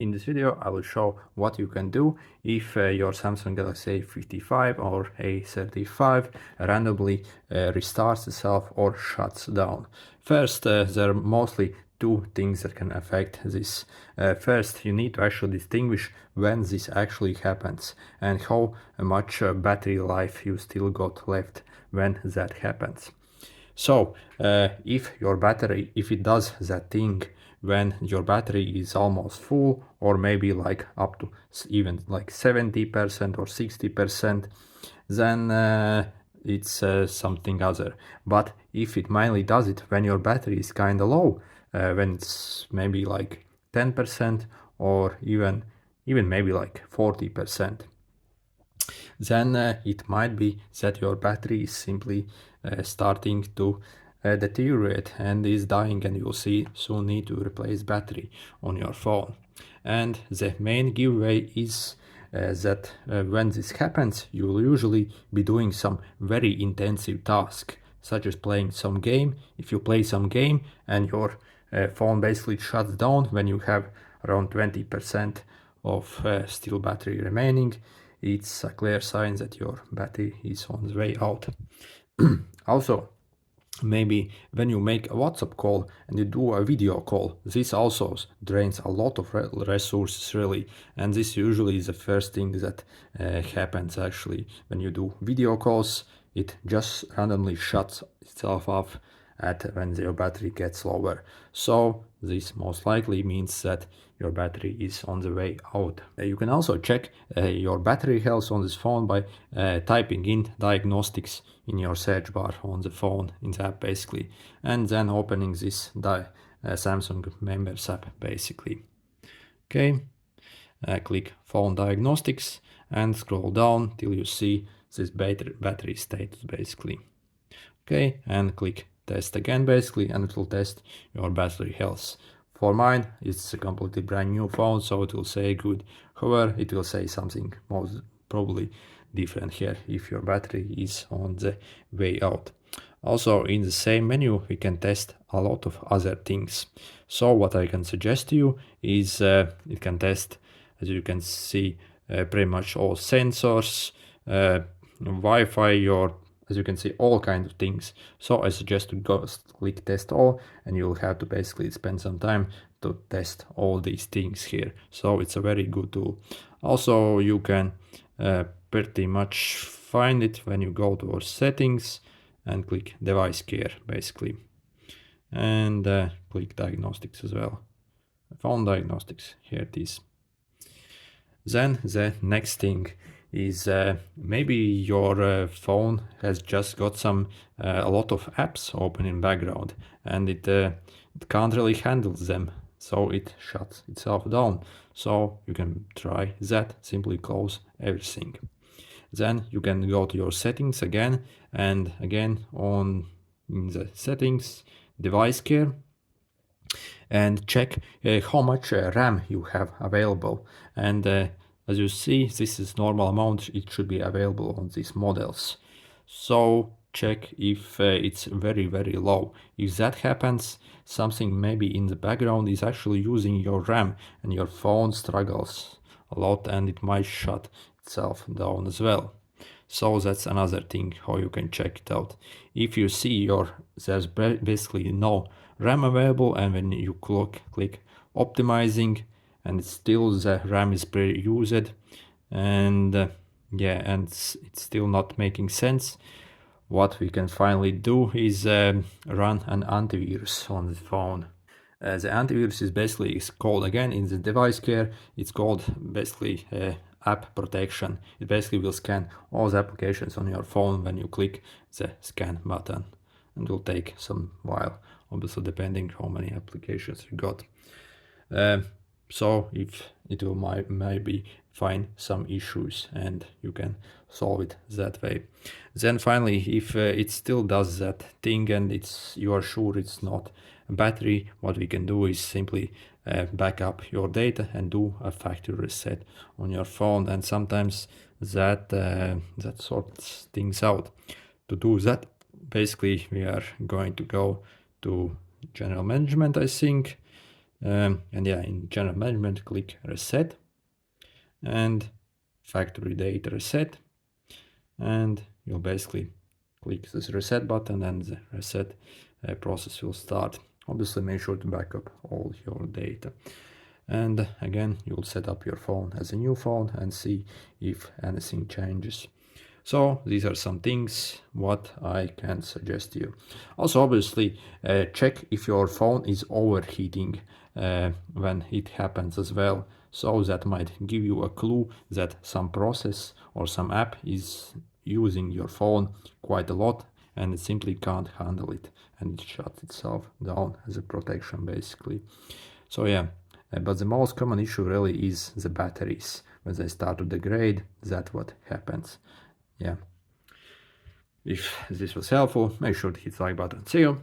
In this video, I will show what you can do if your Samsung Galaxy A55 or A35 randomly restarts itself or shuts down. First, there are mostly two things that can affect this. First, you need to actually distinguish when this actually happens and how much battery life you still got left when that happens. So, if it does that thing when your battery is almost full, or maybe like up to even like 70% or 60%, then it's something other. But if it mainly does it when your battery is kind of low, when it's maybe like 10% or even maybe like 40%, then it might be that your battery is simply starting to deteriorate and is dying, and you'll soon need to replace battery on your phone. And the main giveaway is that when this happens, you will usually be doing some very intensive task, such as playing some game. If you play some game and your phone basically shuts down when you have around 20% of still battery remaining, it's a clear sign that your battery is on the way out. Also, maybe when you make a WhatsApp call and you do a video call, this also drains a lot of resources really, and this usually is the first thing that happens actually when you do video calls. It just randomly shuts itself off when your battery gets lower. So this most likely means that your battery is on the way out. You can also check your battery health on this phone by typing in diagnostics in your search bar on the phone, in the app basically, and then opening this Samsung Members app basically. Okay, click phone diagnostics and scroll down till you see this battery status basically. Okay, and click test again basically, and it will test your battery health. For mine, it's a completely brand new phone, so it will say good. However, it will say something most probably different here if your battery is on the way out. Also, in the same menu, we can test a lot of other things. So what I can suggest to you is it can test, as you can see, pretty much all sensors, Wi-Fi, as you can see, all kinds of things. So I suggest to go click test all, and you'll have to basically spend some time to test all these things here. So it's a very good tool. Also, you can pretty much find it when you go to our settings and click device care basically, and click diagnostics as well. Phone diagnostics, here it is. Then the next thing is maybe your phone has just got a lot of apps open in background, and it can't really handle them, so it shuts itself down. So you can try that, simply close everything. Then you can go to your settings again, and again in the settings, device care, and check how much RAM you have available. And as you see, this is normal amount. It should be available on these models. So check if it's very low. If that happens, something maybe in the background is actually using your RAM, and your phone struggles a lot, and it might shut itself down as well. So that's another thing how you can check it out. If you see there's basically no RAM available, and when you click optimizing, and still the RAM is pre-used, and and it's still not making sense, what we can finally do is run an antivirus on the phone. The antivirus is basically called, again in the device care, it's called basically app protection. It basically will scan all the applications on your phone when you click the scan button, and it will take some while, obviously depending how many applications you got. So if it will maybe find some issues, and you can solve it that way. Then finally, if it still does that thing and you are sure it's not battery, what we can do is simply back up your data and do a factory reset on your phone, and sometimes that sorts things out. To do that, basically we are going to go to general management, I think, And yeah, in general management, click reset and factory date reset, and you'll basically click this reset button and the reset process will start. Obviously, make sure to back up all your data. And again, you'll set up your phone as a new phone and see if anything changes. So these are some things what I can suggest you. Also, obviously, check if your phone is overheating when it happens as well. So that might give you a clue that some process or some app is using your phone quite a lot and it simply can't handle it and it shuts itself down as a protection basically. So yeah, but the most common issue really is the batteries. When they start to degrade, that's what happens. Yeah. If this was helpful, make sure to hit the like button. See you.